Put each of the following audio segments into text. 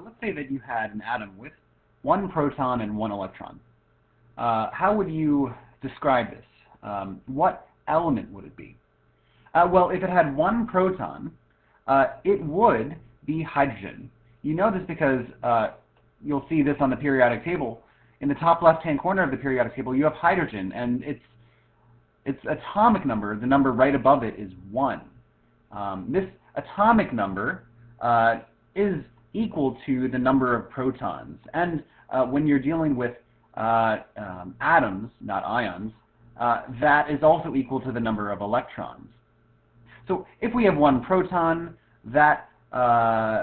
let's say that you had an atom with one proton and one electron. How would you describe this? What element would it be? Well, if it had one proton, it would be hydrogen. You know this because you'll see this on the periodic table. In the top left-hand corner of the periodic table, you have hydrogen, and its atomic number, the number right above it, is 1. This atomic number is equal to the number of protons. And when you're dealing with atoms, not ions, that is also equal to the number of electrons. So if we have one proton, that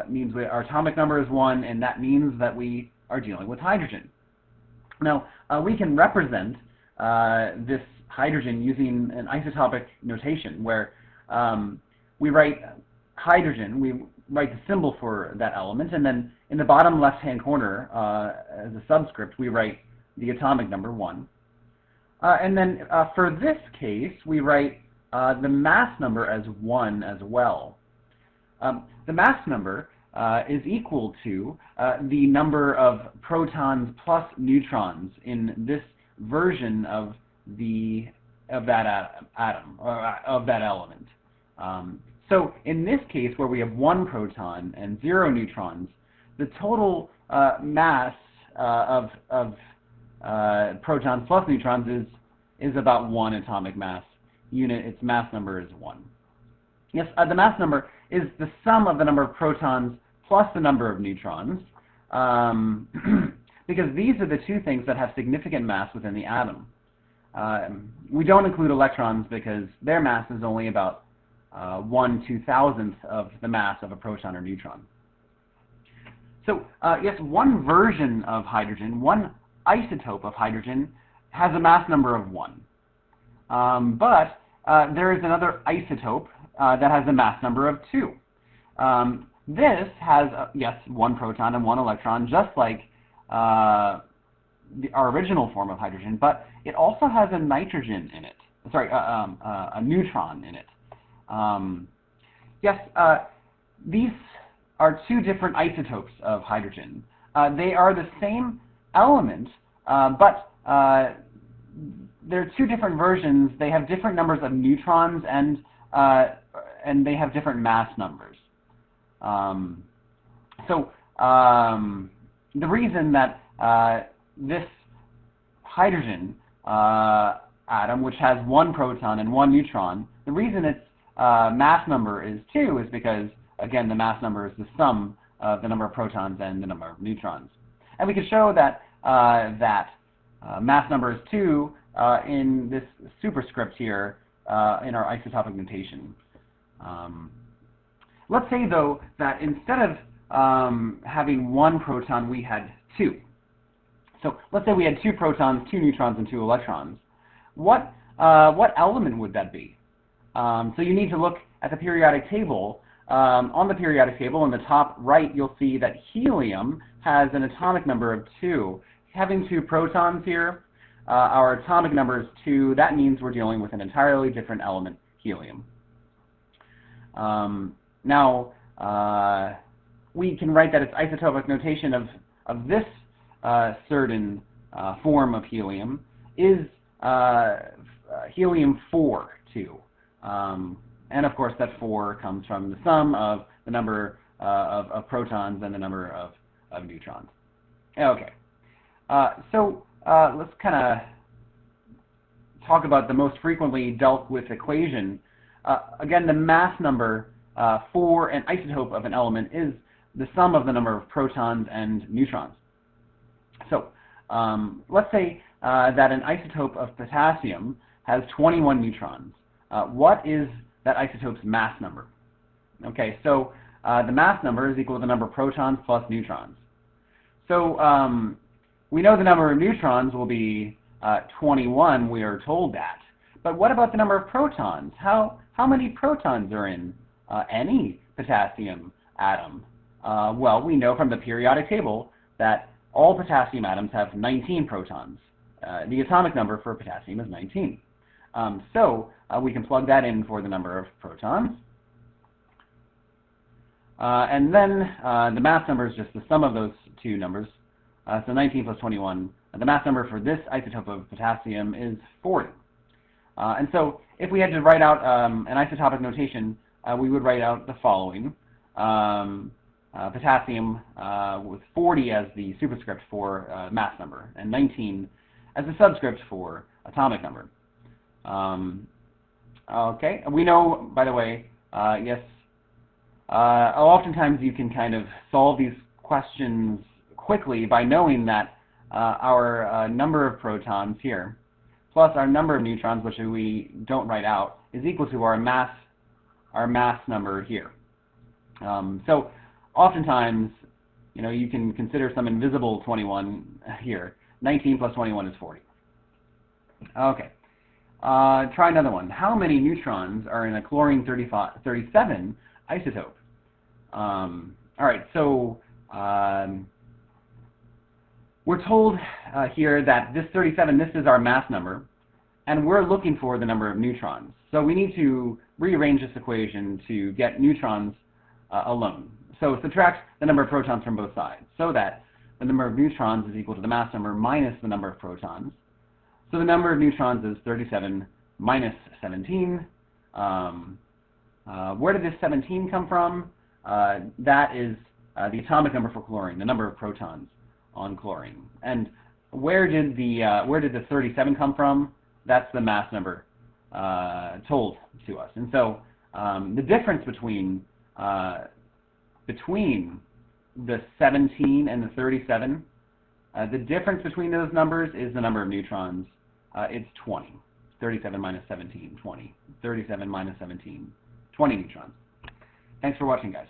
means our atomic number is 1, and that means that we are dealing with hydrogen. Now, we can represent this hydrogen using an isotopic notation where we write hydrogen, we write the symbol for that element, and then in the bottom left-hand corner, as a subscript, we write the atomic number 1. And then for this case, we write the mass number as 1 as well. The mass number is equal to the number of protons plus neutrons in this version of that atom, or of that element. So in this case, where we have 1 proton and 0 neutrons, the total mass of protons plus neutrons is about 1 atomic mass unit. Its mass number is 1. Yes, the mass number is the sum of the number of protons plus the number of neutrons, because these are the two things that have significant mass within the atom. We don't include electrons because their mass is only about 1/2000th of the mass of a proton or neutron. So yes, one version of hydrogen, one isotope of hydrogen, has a mass number of 1. But there is another isotope that has a mass number of 2. This has, yes, 1 proton and 1 electron, just like our original form of hydrogen, but it also has a nitrogen in it. Sorry, a neutron in it. Yes, these are 2 different isotopes of hydrogen. They are the same element, but they're 2 different versions. They have different numbers of neutrons, and they have different mass numbers. The reason that this hydrogen atom, which has 1 proton and 1 neutron, the reason its mass number is 2 is because, again, the mass number is the sum of the number of protons and the number of neutrons. And we can show that mass number is 2 in this superscript here in our isotopic notation. Let's say, though, that instead of having 1 proton, we had 2. So let's say we had 2 protons, 2 neutrons, and 2 electrons. What element would that be? So you need to look at the periodic table. On the periodic table, in the top right, you'll see that helium has an atomic number of 2. Having 2 protons here, our atomic number is 2. That means we're dealing with an entirely different element, helium. Now, we can write that its isotopic notation of this certain form of helium is helium-4, too. And of course, that 4 comes from the sum of the number of protons and the number of neutrons. Okay. So let's kind of talk about the most frequently dealt with equation. Again, the mass number for an isotope of an element is the sum of the number of protons and neutrons. So let's say that an isotope of potassium has 21 neutrons. What is that isotope's mass number? Okay, so the mass number is equal to the number of protons plus neutrons. So we know the number of neutrons will be 21, we are told that. But what about the number of protons? How many protons are in any potassium atom? Well, we know from the periodic table that all potassium atoms have 19 protons. The atomic number for potassium is 19. So we can plug that in for the number of protons. And then the mass number is just the sum of those two numbers. So 19 plus 21. The mass number for this isotope of potassium is 40. And so if we had to write out an isotopic notation, we would write out the following. Potassium with 40 as the superscript for mass number, and 19 as the subscript for atomic number. Okay, we know, by the way, yes, oftentimes you can kind of solve these questions quickly by knowing that our number of protons here plus our number of neutrons, which we don't write out, is equal to our mass number here. So oftentimes, you can consider some invisible 21 here. 19 plus 21 is 40. Okay. Try another one. How many neutrons are in a chlorine 37 isotope? All right, so we're told here that this 37, this is our mass number, and we're looking for the number of neutrons. So we need to rearrange this equation to get neutrons alone. So subtract the number of protons from both sides, so that the number of neutrons is equal to the mass number minus the number of protons. So the number of neutrons is 37 minus 17. Where did this 17 come from? That is the atomic number for chlorine, the number of protons on chlorine. And where did the 37 come from? That's the mass number told to us. And so the difference between the 17 and the 37, the difference between those numbers is the number of neutrons. It's 20. 37 minus 17, 20. 37 minus 17, 20 neutrons. Thanks for watching, guys.